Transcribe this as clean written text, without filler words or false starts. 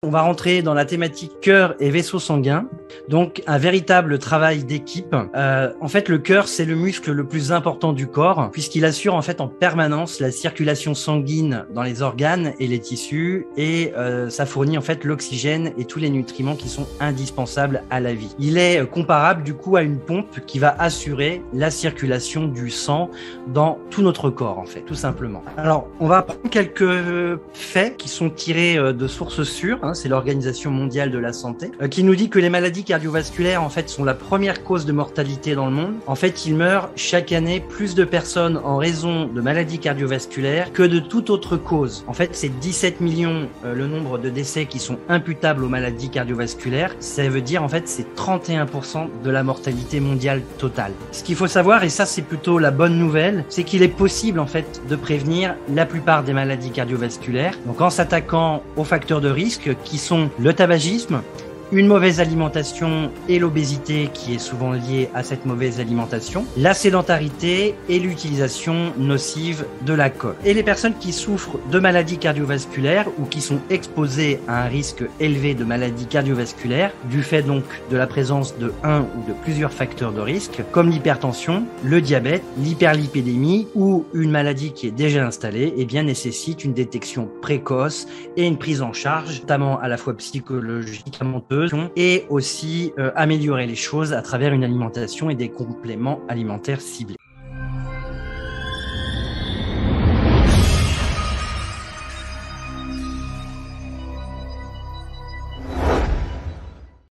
on va rentrer dans la thématique cœur et vaisseau sanguin. Donc, un véritable travail d'équipe. En fait, le cœur, c'est le muscle le plus important du corps, puisqu'il assure en fait en permanence la circulation sanguine dans les organes et les tissus, et ça fournit en fait l'oxygène et tous les nutriments qui sont indispensables à la vie. Il est comparable du coup à une pompe qui va assurer la circulation du sang dans tout notre corps en fait, tout simplement. Alors, on va prendre quelques faits qui sont tirés de sources sûres, hein, c'est l'Organisation mondiale de la santé, qui nous dit que les maladies cardiovasculaires en fait sont la première cause de mortalité dans le monde. En fait, il meurt chaque année plus de personnes en raison de maladies cardiovasculaires que de toute autre cause. En fait, c'est 17 millions le nombre de décès qui sont imputables aux maladies cardiovasculaires. Ça veut dire en fait c'est 31% de la mortalité mondiale totale. Ce qu'il faut savoir, et ça c'est plutôt la bonne nouvelle, c'est qu'il est possible en fait de prévenir la plupart des maladies cardiovasculaires. Donc en s'attaquant aux facteurs de risque qui sont le tabagisme, une mauvaise alimentation et l'obésité qui est souvent liée à cette mauvaise alimentation, la sédentarité et l'utilisation nocive de l'alcool. Et les personnes qui souffrent de maladies cardiovasculaires ou qui sont exposées à un risque élevé de maladies cardiovasculaires, du fait donc de la présence de un ou de plusieurs facteurs de risque, comme l'hypertension, le diabète, l'hyperlipidémie ou une maladie qui est déjà installée, eh bien nécessite une détection précoce et une prise en charge, notamment à la fois psychologique, médicamenteuse, et aussi améliorer les choses à travers une alimentation et des compléments alimentaires ciblés.